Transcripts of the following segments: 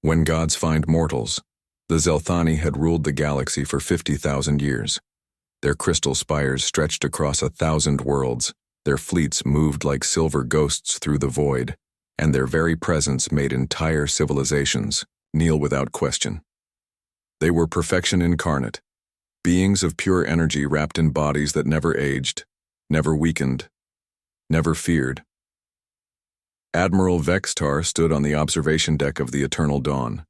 When gods find mortals, the Zelthani had ruled the galaxy for 50,000 years. Their crystal spires stretched across 1,000 worlds, their fleets moved like silver ghosts through the void, and their very presence made entire civilizations kneel without question. They were perfection incarnate, beings of pure energy wrapped in bodies that never aged, never weakened, never feared. Admiral Vextar stood on the observation deck of the Eternal Dawn,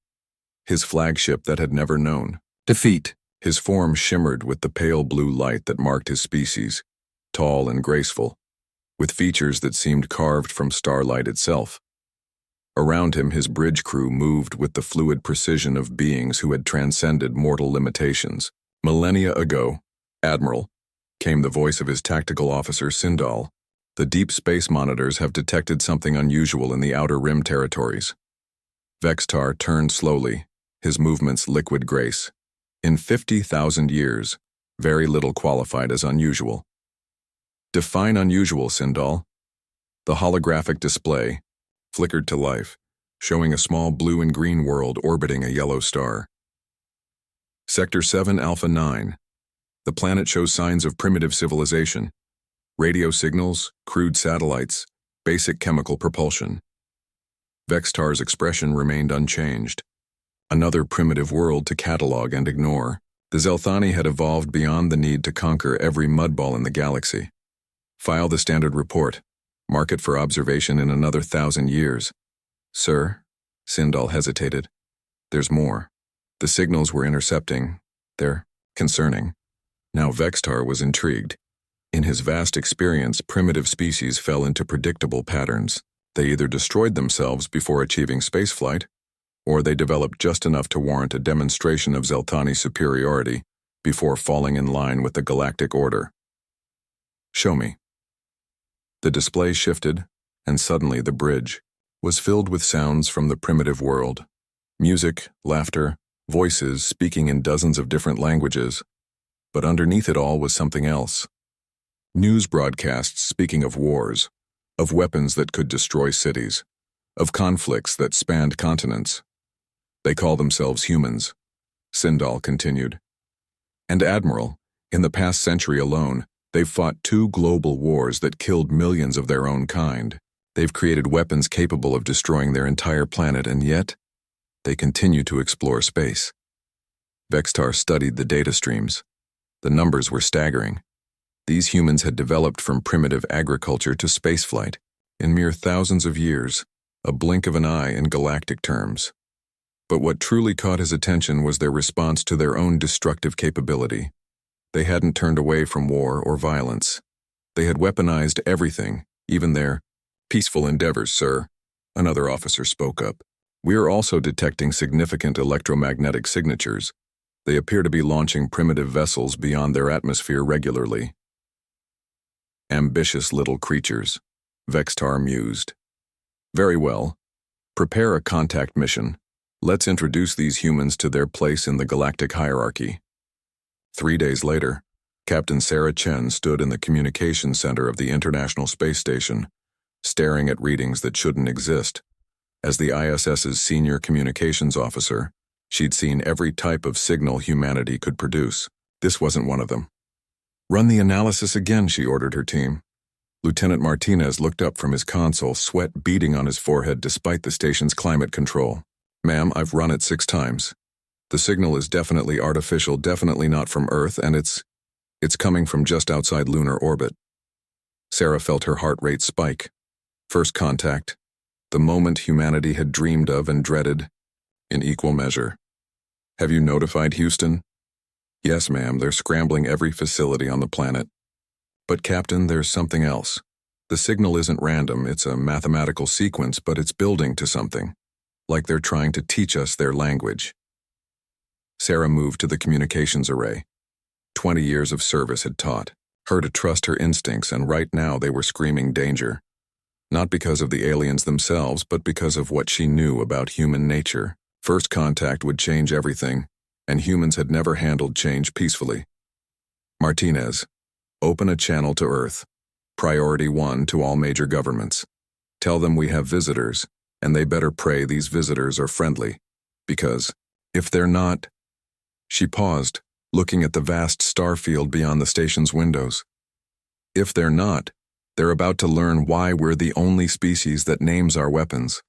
his flagship that had never known defeat. His form shimmered with the pale blue light that marked his species, tall and graceful, with features that seemed carved from starlight itself. Around him, his bridge crew moved with the fluid precision of beings who had transcended mortal limitations. Millennia ago, Admiral, came the voice of his tactical officer Sindal. The deep space monitors have detected something unusual in the Outer Rim territories. Vextar turned slowly, his movements liquid grace. In 50,000 years, very little qualified as unusual. Define unusual, Sindal. The holographic display flickered to life, showing a small blue and green world orbiting a yellow star. Sector 7 Alpha 9. The planet shows signs of primitive civilization. Radio signals, crude satellites, basic chemical propulsion. Vextar's expression remained unchanged. Another primitive world to catalog and ignore. The Zelthani had evolved beyond the need to conquer every mudball in the galaxy. File the standard report. Mark it for observation in another 1,000 years. Sir, Sindal hesitated. There's more. The signals we're intercepting, they're concerning. Now Vextar was intrigued. In his vast experience, primitive species fell into predictable patterns. They either destroyed themselves before achieving spaceflight, or they developed just enough to warrant a demonstration of Zelthani superiority before falling in line with the Galactic Order. Show me. The display shifted, and suddenly the bridge was filled with sounds from the primitive world. Music, laughter, voices speaking in dozens of different languages. But underneath it all was something else. News broadcasts speaking of wars, of weapons that could destroy cities, of conflicts that spanned continents. They call themselves humans, Sindal continued. And Admiral, in the past century alone, they've fought 2 global wars that killed millions of their own kind. They've created weapons capable of destroying their entire planet, and yet, they continue to explore space. Vextar studied the data streams. The numbers were staggering. These humans had developed from primitive agriculture to spaceflight in mere thousands of years, a blink of an eye in galactic terms. But what truly caught his attention was their response to their own destructive capability. They hadn't turned away from war or violence. They had weaponized everything, even their peaceful endeavors, sir, another officer spoke up. We are also detecting significant electromagnetic signatures. They appear to be launching primitive vessels beyond their atmosphere regularly. Ambitious little creatures, Vextar mused. Very well. Prepare a contact mission. Let's introduce these humans to their place in the galactic hierarchy. 3 days later, Captain Sarah Chen stood in the communications center of the International Space Station, staring at readings that shouldn't exist. As the ISS's senior communications officer, she'd seen every type of signal humanity could produce. This wasn't one of them. Run the analysis again, she ordered her team. Lieutenant Martinez looked up from his console, sweat beading on his forehead despite the station's climate control. Ma'am, I've run it 6 times. The signal is definitely artificial, definitely not from Earth, and it's coming from just outside lunar orbit. Sarah felt her heart rate spike. First contact, the moment humanity had dreamed of and dreaded, in equal measure. Have you notified Houston? Yes, ma'am, they're scrambling every facility on the planet. But Captain, there's something else. The signal isn't random, it's a mathematical sequence, but it's building to something. Like they're trying to teach us their language. Sarah moved to the communications array. 20 years of service had taught her to trust her instincts, and right now they were screaming danger. Not because of the aliens themselves, but because of what she knew about human nature. First contact would change everything, and humans had never handled change peacefully. Martinez, open a channel to Earth. Priority 1 to all major governments. Tell them we have visitors, and they better pray these visitors are friendly. Because, if they're not... She paused, looking at the vast star field beyond the station's windows. If they're not, they're about to learn why we're the only species that names our weapons.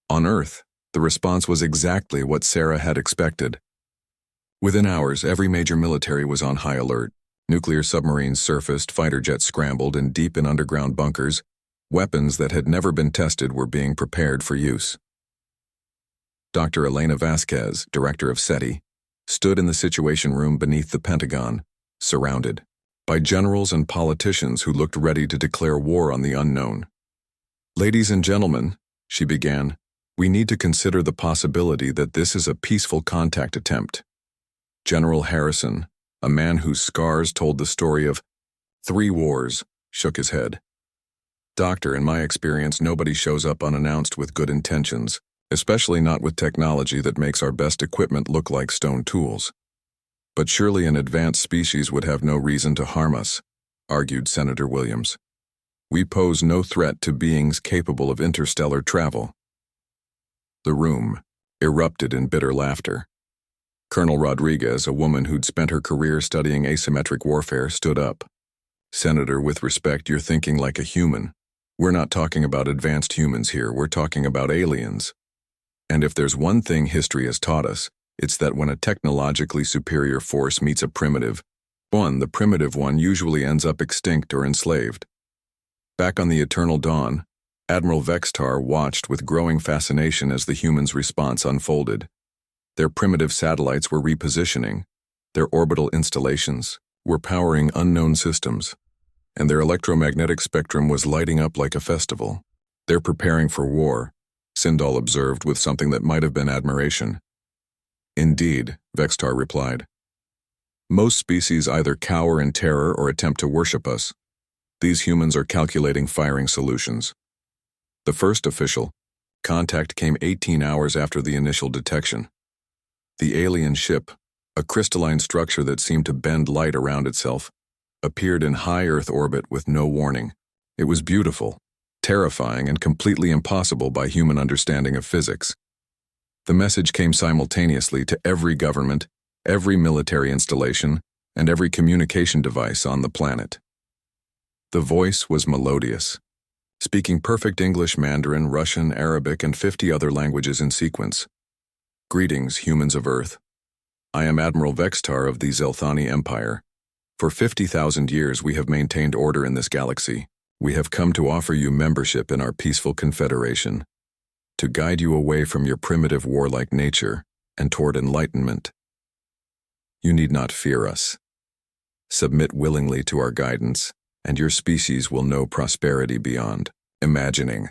On Earth, the response was exactly what Sarah had expected. Within hours, every major military was on high alert. Nuclear submarines surfaced, fighter jets scrambled, and deep in underground bunkers, weapons that had never been tested were being prepared for use. Dr. Elena Vasquez, director of SETI, stood in the Situation Room beneath the Pentagon, surrounded by generals and politicians who looked ready to declare war on the unknown. "Ladies and gentlemen," she began, "we need to consider the possibility that this is a peaceful contact attempt." General Harrison, a man whose scars told the story of 3 wars, shook his head. "Doctor, in my experience, nobody shows up unannounced with good intentions, especially not with technology that makes our best equipment look like stone tools. But surely an advanced species would have no reason to harm us," argued Senator Williams. "We pose no threat to beings capable of interstellar travel." The room erupted in bitter laughter. Colonel Rodriguez, a woman who'd spent her career studying asymmetric warfare, stood up. "Senator, with respect, you're thinking like a human. We're not talking about advanced humans here, we're talking about aliens. And if there's one thing history has taught us, it's that when a technologically superior force meets a primitive one, the primitive one usually ends up extinct or enslaved." Back on the Eternal Dawn, Admiral Vextar watched with growing fascination as the humans' response unfolded. Their primitive satellites were repositioning, their orbital installations were powering unknown systems, and their electromagnetic spectrum was lighting up like a festival. "They're preparing for war," Sindal observed with something that might have been admiration. "Indeed," Vextar replied. "Most species either cower in terror or attempt to worship us. These humans are calculating firing solutions." The first official contact came 18 hours after the initial detection. The alien ship, a crystalline structure that seemed to bend light around itself, appeared in high Earth orbit with no warning. It was beautiful, terrifying, and completely impossible by human understanding of physics. The message came simultaneously to every government, every military installation, and every communication device on the planet. The voice was melodious, speaking perfect English, Mandarin, Russian, Arabic, and 50 other languages in sequence. "Greetings, humans of Earth. I am Admiral Vextar of the Zelthani Empire. For 50,000 years we have maintained order in this galaxy. We have come to offer you membership in our peaceful confederation, to guide you away from your primitive warlike nature and toward enlightenment. You need not fear us. Submit willingly to our guidance, and your species will know prosperity beyond imagining."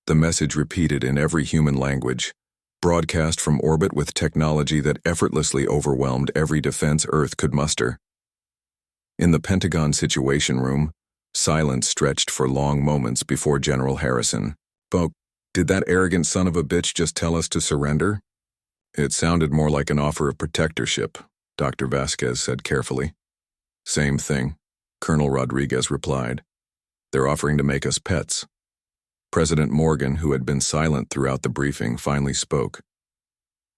The message repeated in every human language, broadcast from orbit with technology that effortlessly overwhelmed every defense Earth could muster. In the Pentagon Situation Room, silence stretched for long moments before General Harrison spoke. "Did that arrogant son of a bitch just tell us to surrender?" "It sounded more like an offer of protectorship," Dr. Vasquez said carefully. "Same thing," Colonel Rodriguez replied. "They're offering to make us pets." President Morgan, who had been silent throughout the briefing, finally spoke.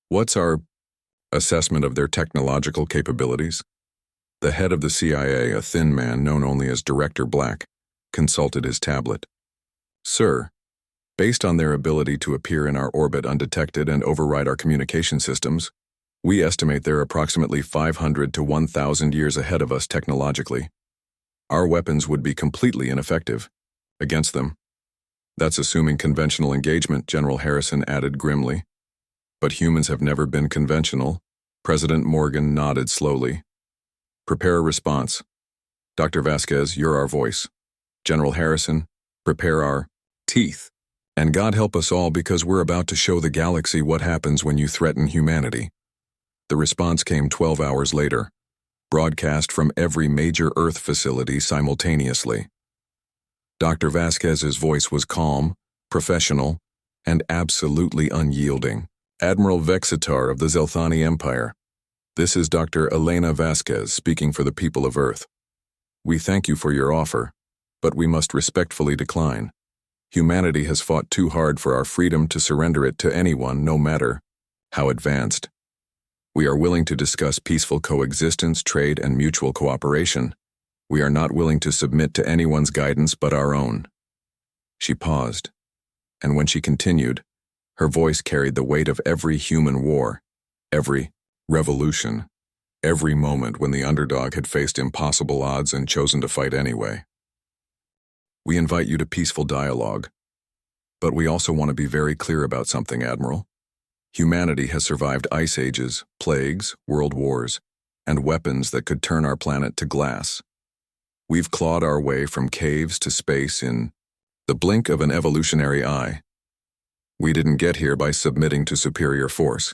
"What's our assessment of their technological capabilities?" The head of the CIA, a thin man known only as Director Black, consulted his tablet. "Sir, based on their ability to appear in our orbit undetected and override our communication systems, we estimate they're approximately 500 to 1,000 years ahead of us technologically. Our weapons would be completely ineffective against them." "That's assuming conventional engagement," General Harrison added grimly. "But humans have never been conventional." President Morgan nodded slowly. "Prepare a response. Dr. Vasquez, you're our voice. General Harrison, prepare our teeth. And God help us all, because we're about to show the galaxy what happens when you threaten humanity." The response came 12 hours later, broadcast from every major Earth facility simultaneously. Dr. Vasquez's voice was calm, professional, and absolutely unyielding. "Admiral Vexitar of the Zelthani Empire. This is Dr. Elena Vasquez speaking for the people of Earth. We thank you for your offer, but we must respectfully decline. Humanity has fought too hard for our freedom to surrender it to anyone, no matter How advanced? We are willing to discuss peaceful coexistence, trade, and mutual cooperation. We are not willing to submit to anyone's guidance but our own. She paused, and when she continued, her voice carried the weight of every human war, every revolution, every moment when the underdog had faced impossible odds and chosen to fight anyway. We invite you to peaceful dialogue, but we also want to be very clear about something, Admiral. Humanity has survived ice ages, plagues, world wars, and weapons that could turn our planet to glass. We've clawed our way from caves to space in the blink of an evolutionary eye. We didn't get here by submitting to superior force.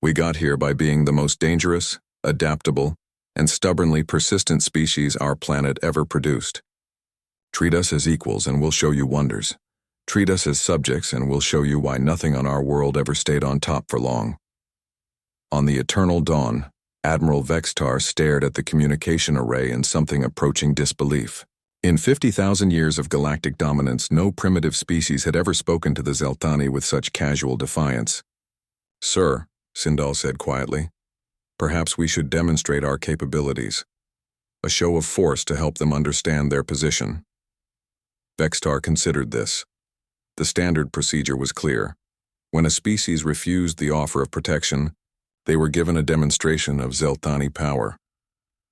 We got here by being the most dangerous, adaptable, and stubbornly persistent species our planet ever produced. Treat us as equals and we'll show you wonders. Treat us as subjects and we'll show you why nothing on our world ever stayed on top for long. On the eternal dawn, Admiral Vextar stared at the communication array in something approaching disbelief. In 50,000 years of galactic dominance, no primitive species had ever spoken to the Zelthani with such casual defiance. "Sir," Sindal said quietly, "perhaps we should demonstrate our capabilities. A show of force to help them understand their position." Vextar considered this. The standard procedure was clear. When a species refused the offer of protection, they were given a demonstration of Zelthani power.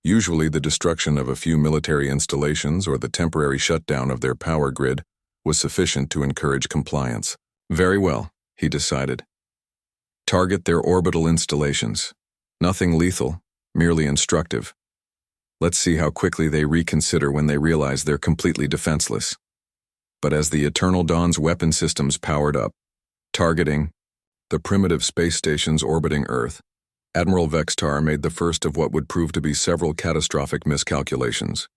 Usually the destruction of a few military installations or the temporary shutdown of their power grid was sufficient to encourage compliance. Very well, he decided. Target their orbital installations. Nothing lethal, merely instructive. Let's see how quickly they reconsider when they realize they're completely defenseless. But as the Eternal Dawn's weapon systems powered up, targeting the primitive space stations orbiting Earth, Admiral Vextar made the first of what would prove to be several catastrophic miscalculations.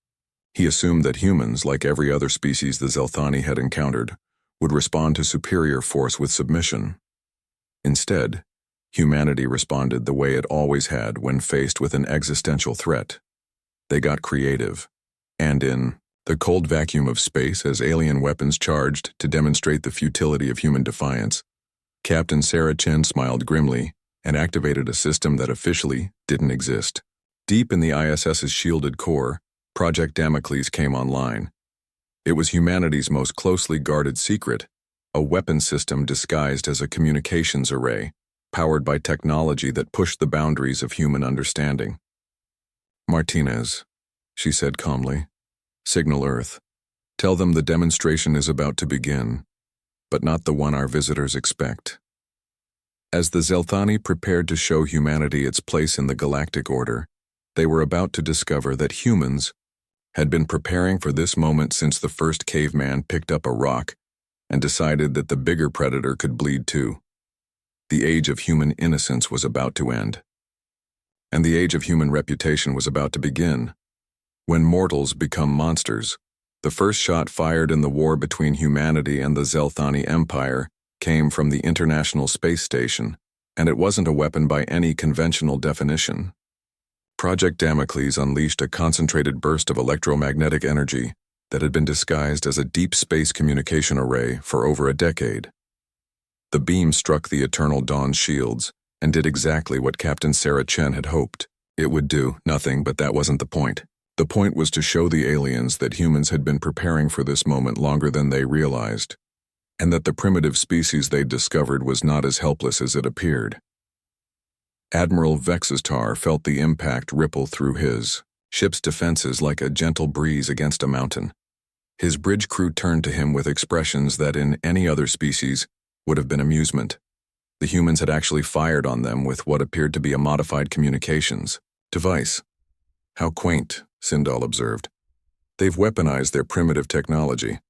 He assumed that humans, like every other species the Zelthani had encountered, would respond to superior force with submission. Instead, humanity responded the way it always had when faced with an existential threat. They got creative, and in the cold vacuum of space as alien weapons charged to demonstrate the futility of human defiance, Captain Sarah Chen smiled grimly and activated a system that officially didn't exist. Deep in the ISS's shielded core, Project Damocles came online. It was humanity's most closely guarded secret, a weapon system disguised as a communications array, powered by technology that pushed the boundaries of human understanding. "Martinez," she said calmly, "signal Earth. Tell them the demonstration is about to begin, but not the one our visitors expect." As the Zelthani prepared to show humanity its place in the galactic order, they were about to discover that humans had been preparing for this moment since the first caveman picked up a rock and decided that the bigger predator could bleed too. The age of human innocence was about to end. And the age of human reputation was about to begin. When mortals become monsters, the first shot fired in the war between humanity and the Zelthani Empire came from the International Space Station, and it wasn't a weapon by any conventional definition. Project Damocles unleashed a concentrated burst of electromagnetic energy that had been disguised as a deep space communication array for over a decade. The beam struck the Eternal Dawn's shields and did exactly what Captain Sarah Chen had hoped. It would do nothing, but that wasn't the point. The point was to show the aliens that humans had been preparing for this moment longer than they realized, and that the primitive species they'd discovered was not as helpless as it appeared. Admiral Vextar felt the impact ripple through his ship's defenses like a gentle breeze against a mountain. His bridge crew turned to him with expressions that in any other species would have been amusement. The humans had actually fired on them with what appeared to be a modified communications device. "How quaint," Sindal observed. "They've weaponized their primitive technology.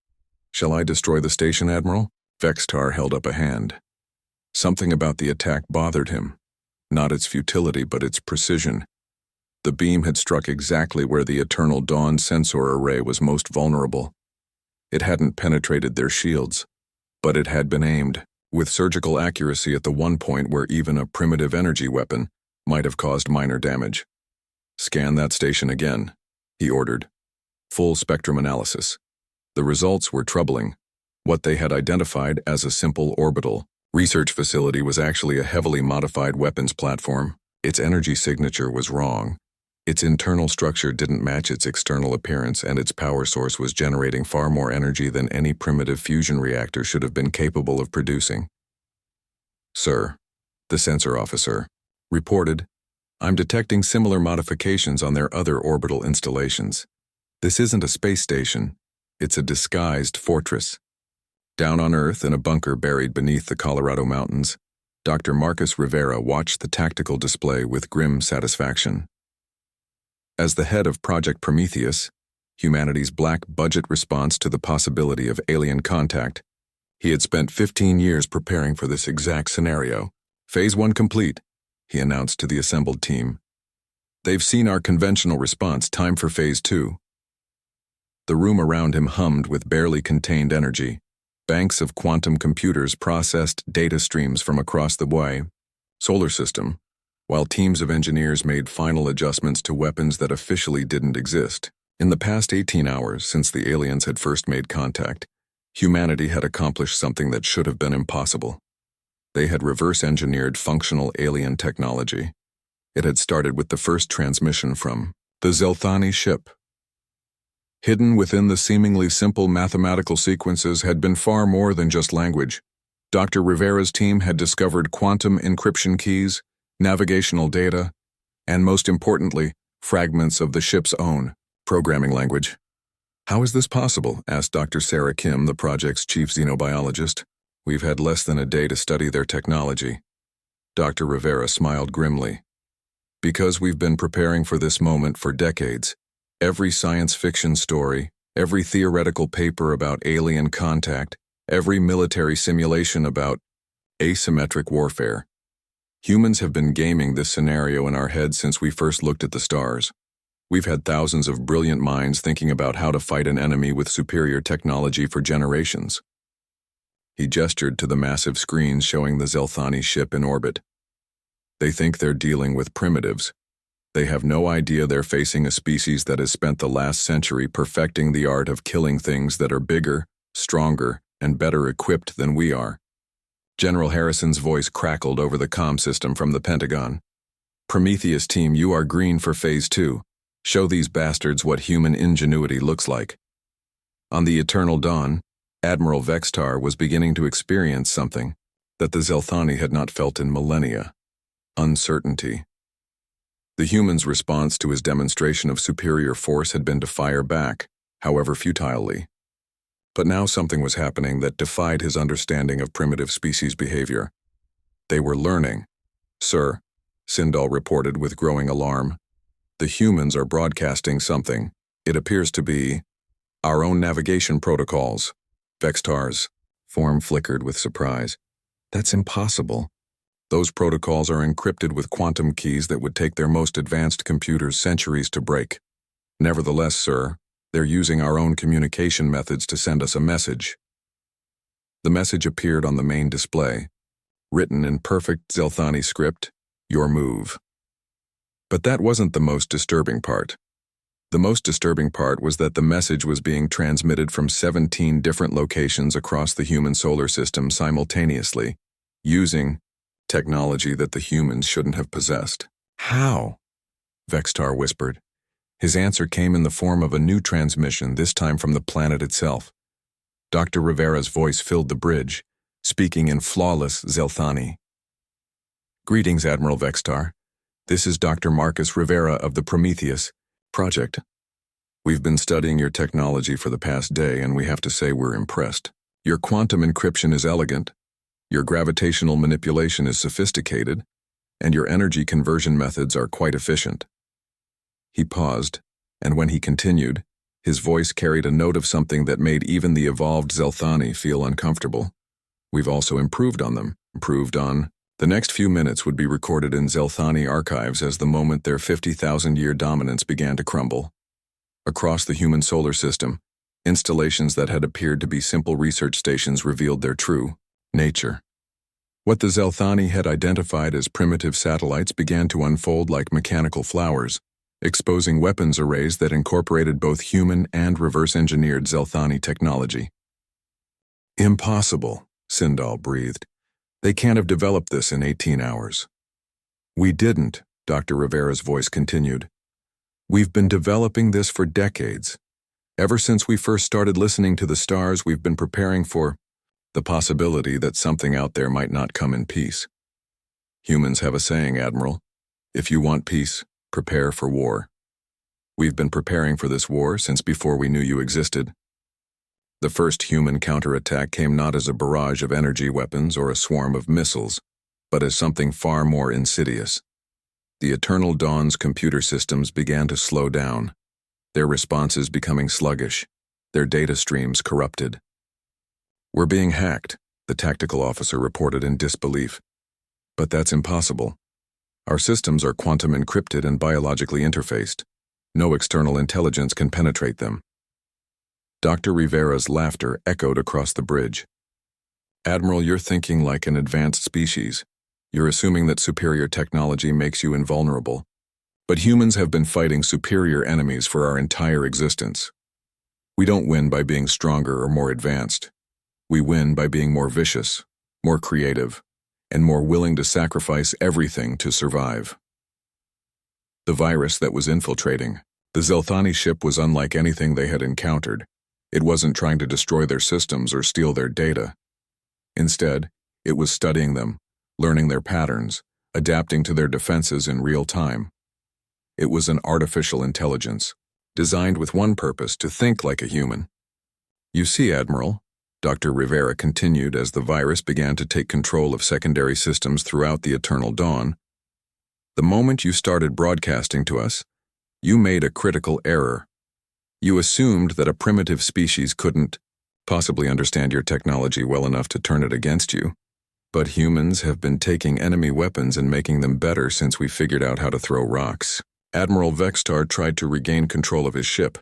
Shall I destroy the station, Admiral?" Vextar held up a hand. Something about the attack bothered him. Not its futility, but its precision. The beam had struck exactly where the Eternal Dawn sensor array was most vulnerable. It hadn't penetrated their shields, but it had been aimed with surgical accuracy at the one point where even a primitive energy weapon might have caused minor damage. "Scan that station again," he ordered. Full spectrum analysis. The results were troubling. What they had identified as a simple orbital research facility was actually a heavily modified weapons platform. Its energy signature was wrong. Its internal structure didn't match its external appearance, and its power source was generating far more energy than any primitive fusion reactor should have been capable of producing. "Sir," the sensor officer reported, "I'm detecting similar modifications on their other orbital installations. This isn't a space station. It's a disguised fortress." Down on Earth, in a bunker buried beneath the Colorado mountains, Dr. Marcus Rivera watched the tactical display with grim satisfaction. As the head of Project Prometheus, humanity's black-budget response to the possibility of alien contact, he had spent 15 years preparing for this exact scenario. "Phase 1 complete," he announced to the assembled team. "They've seen our conventional response. Time for Phase 2. The room around him hummed with barely contained energy. Banks of quantum computers processed data streams from across the solar system, while teams of engineers made final adjustments to weapons that officially didn't exist. In the past 18 hours since the aliens had first made contact, humanity had accomplished something that should have been impossible. They had reverse-engineered functional alien technology. It had started with the first transmission from the Zelthani ship. Hidden within the seemingly simple mathematical sequences had been far more than just language. Dr. Rivera's team had discovered quantum encryption keys, navigational data, and most importantly, fragments of the ship's own programming language. "How is this possible?" asked Dr. Sarah Kim, the project's chief xenobiologist. "We've had less than a day to study their technology." Dr. Rivera smiled grimly. "Because we've been preparing for this moment for decades. Every science fiction story, every theoretical paper about alien contact, every military simulation about asymmetric warfare. Humans have been gaming this scenario in our heads since we first looked at the stars. We've had thousands of brilliant minds thinking about how to fight an enemy with superior technology for generations." He gestured to the massive screens showing the Zelthani ship in orbit. "They think they're dealing with primitives. They have no idea they're facing a species that has spent the last century perfecting the art of killing things that are bigger, stronger, and better equipped than we are." General Harrison's voice crackled over the comm system from the Pentagon. "Prometheus team, you are green for Phase 2. Show these bastards what human ingenuity looks like." On the Eternal Dawn, Admiral Vextar was beginning to experience something that the Zelthani had not felt in millennia: uncertainty. The humans' response to his demonstration of superior force had been to fire back, however futilely. But now something was happening that defied his understanding of primitive species behavior. They were learning. "Sir," Sindal reported with growing alarm, "the humans are broadcasting something. It appears to be our own navigation protocols." Vextar's form flickered with surprise. "That's impossible. Those protocols are encrypted with quantum keys that would take their most advanced computers centuries to break." "Nevertheless, sir, they're using our own communication methods to send us a message." The message appeared on the main display, written in perfect Zelthani script, "Your move." But that wasn't the most disturbing part. The most disturbing part was that the message was being transmitted from 17 different locations across the human solar system simultaneously, using technology that the humans shouldn't have possessed. "How?" Vextar whispered. His answer came in the form of a new transmission, this time from the planet itself. Dr. Rivera's voice filled the bridge, speaking in flawless Zelthani. "Greetings, Admiral Vextar. This is Dr. Marcus Rivera of the Prometheus Project. We've been studying your technology for the past day, and we have to say we're impressed. Your quantum encryption is elegant, your gravitational manipulation is sophisticated, and your energy conversion methods are quite efficient." He paused, and when he continued, his voice carried a note of something that made even the evolved Zelthani feel uncomfortable. "We've also improved on them. The next few minutes would be recorded in Zelthani archives as the moment their 50,000-year dominance began to crumble. Across the human solar system, installations that had appeared to be simple research stations revealed their true nature. What the Zelthani had identified as primitive satellites began to unfold like mechanical flowers, exposing weapons arrays that incorporated both human and reverse-engineered Zelthani technology. "Impossible," Sindal breathed. They can't have developed this in 18 hours. We didn't, Dr. Rivera's voice continued. We've been developing this for decades. Ever since we first started listening to the stars, we've been preparing for the possibility that something out there might not come in peace. Humans have a saying, Admiral. If you want peace, prepare for war. We've been preparing for this war since before we knew you existed. The first human counterattack came not as a barrage of energy weapons or a swarm of missiles, but as something far more insidious. The Eternal Dawn's computer systems began to slow down, their responses becoming sluggish, their data streams corrupted. We're being hacked, the tactical officer reported in disbelief. But that's impossible. Our systems are quantum encrypted and biologically interfaced. No external intelligence can penetrate them. Dr. Rivera's laughter echoed across the bridge. Admiral, you're thinking like an advanced species. You're assuming that superior technology makes you invulnerable. But humans have been fighting superior enemies for our entire existence. We don't win by being stronger or more advanced. We win by being more vicious, more creative, and more willing to sacrifice everything to survive. The virus that was infiltrating the Zelthani ship was unlike anything they had encountered. It wasn't trying to destroy their systems or steal their data. Instead, it was studying them, learning their patterns, adapting to their defenses in real time. It was an artificial intelligence, designed with one purpose: to think like a human. You see, Admiral, Dr. Rivera continued as the virus began to take control of secondary systems throughout the Eternal Dawn, the moment you started broadcasting to us, you made a critical error. You assumed that a primitive species couldn't possibly understand your technology well enough to turn it against you. But humans have been taking enemy weapons and making them better since we figured out how to throw rocks. Admiral Vextar tried to regain control of his ship,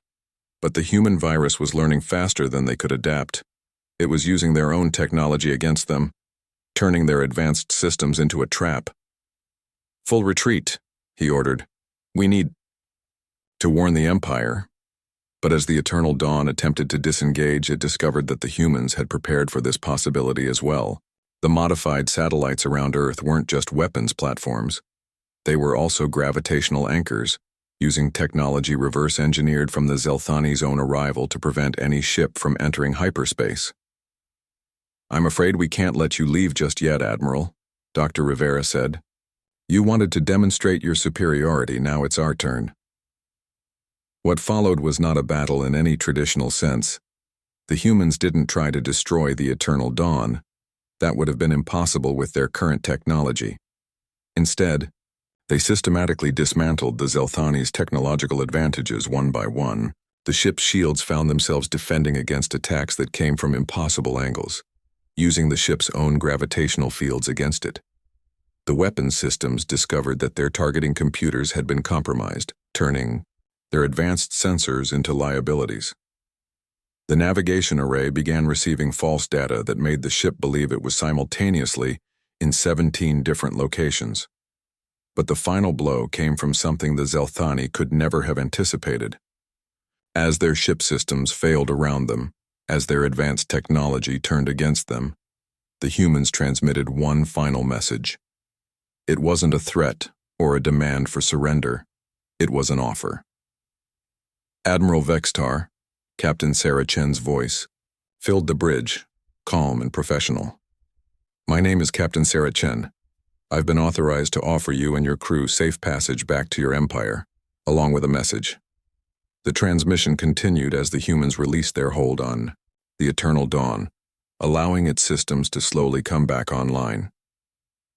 but the human virus was learning faster than they could adapt. It was using their own technology against them, turning their advanced systems into a trap. Full retreat, he ordered. We need to warn the Empire. But as the Eternal Dawn attempted to disengage, it discovered that the humans had prepared for this possibility as well. The modified satellites around Earth weren't just weapons platforms. They were also gravitational anchors, using technology reverse-engineered from the Zelthani's own arrival to prevent any ship from entering hyperspace. I'm afraid we can't let you leave just yet, Admiral, Dr. Rivera said. You wanted to demonstrate your superiority, now it's our turn. What followed was not a battle in any traditional sense. The humans didn't try to destroy the Eternal Dawn. That would have been impossible with their current technology. Instead, they systematically dismantled the Zelthani's technological advantages one by one. The ship's shields found themselves defending against attacks that came from impossible angles, using the ship's own gravitational fields against it. The weapons systems discovered that their targeting computers had been compromised, turning their advanced sensors into liabilities. The navigation array began receiving false data that made the ship believe it was simultaneously in 17 different locations. But the final blow came from something the Zelthani could never have anticipated. As their ship systems failed around them, as their advanced technology turned against them, the humans transmitted one final message. It wasn't a threat or a demand for surrender. It was an offer. Admiral Vextar, Captain Sarah Chen's voice, filled the bridge, calm and professional. My name is Captain Sarah Chen. I've been authorized to offer you and your crew safe passage back to your empire, along with a message. The transmission continued as the humans released their hold on the Eternal Dawn, allowing its systems to slowly come back online.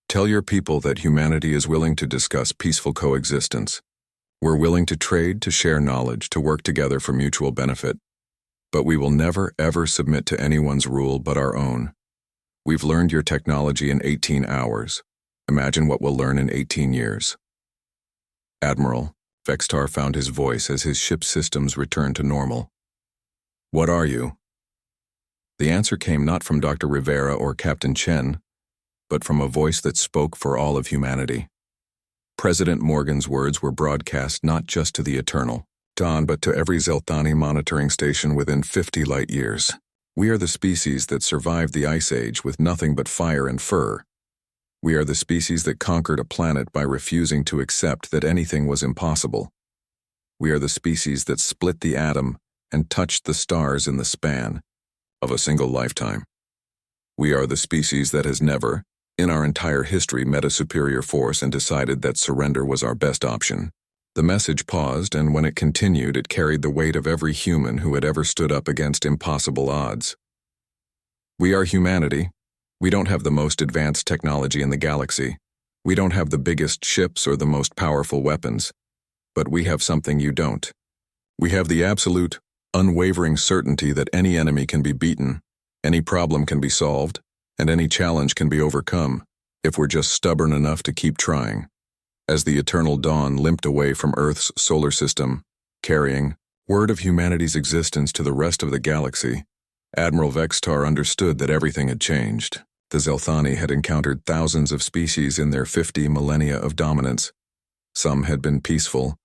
Tell your people that humanity is willing to discuss peaceful coexistence. We're willing to trade, to share knowledge, to work together for mutual benefit. But we will never, ever submit to anyone's rule but our own. We've learned your technology in 18 hours. Imagine what we'll learn in 18 years. Admiral, Vextar found his voice as his ship's systems returned to normal. What are you? The answer came not from Dr. Rivera or Captain Chen, but from a voice that spoke for all of humanity. President Morgan's words were broadcast not just to the Eternal Dawn, but to every Zelthani monitoring station within 50 light years. We are the species that survived the Ice Age with nothing but fire and fur. We are the species that conquered a planet by refusing to accept that anything was impossible. We are the species that split the atom and touched the stars in the span of a single lifetime. We are the species that has never, in our entire history, met a superior force and decided that surrender was our best option. The message paused, and when it continued, it carried the weight of every human who had ever stood up against impossible odds. We are humanity. We don't have the most advanced technology in the galaxy. We don't have the biggest ships or the most powerful weapons. But we have something you don't. We have the absolute, unwavering certainty that any enemy can be beaten, any problem can be solved, and any challenge can be overcome if we're just stubborn enough to keep trying. As the eternal dawn limped away from Earth's solar system, carrying word of humanity's existence to the rest of the galaxy, Admiral Vextar understood that everything had changed. The Zelthani had encountered thousands of species in their 50 millennia of dominance. Some had been peaceful,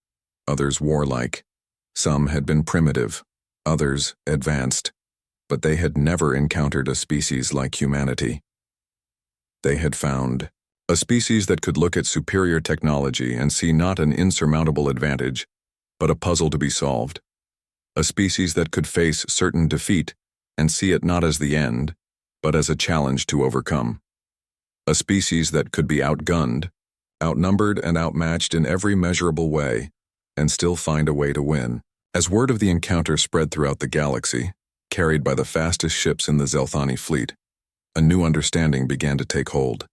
others warlike. Some had been primitive, others advanced. But they had never encountered a species like humanity. They had found a species that could look at superior technology and see not an insurmountable advantage, but a puzzle to be solved. A species that could face certain defeat and see it not as the end, but as a challenge to overcome. A species that could be outgunned, outnumbered, and outmatched in every measurable way, and still find a way to win. As word of the encounter spread throughout the galaxy, carried by the fastest ships in the Zelthani fleet, a new understanding began to take hold.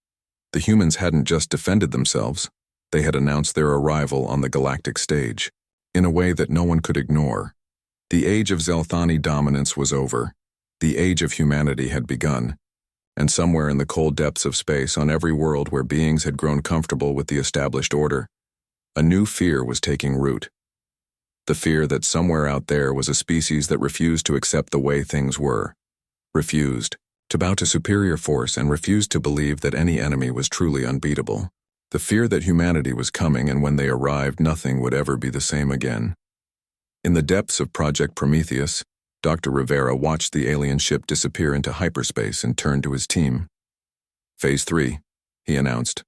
The humans hadn't just defended themselves, they had announced their arrival on the galactic stage, in a way that no one could ignore. The age of Zelthani dominance was over. The age of humanity had begun, and somewhere in the cold depths of space, on every world where beings had grown comfortable with the established order, a new fear was taking root. The fear that somewhere out there was a species that refused to accept the way things were, refused to bow to superior force, and refused to believe that any enemy was truly unbeatable. The fear that humanity was coming, and when they arrived, nothing would ever be the same again. In the depths of Project Prometheus, Dr. Rivera watched the alien ship disappear into hyperspace and turned to his team. Phase 3, he announced,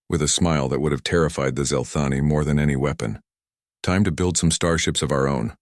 with a smile that would have terrified the Zelthani more than any weapon. Time to build some starships of our own.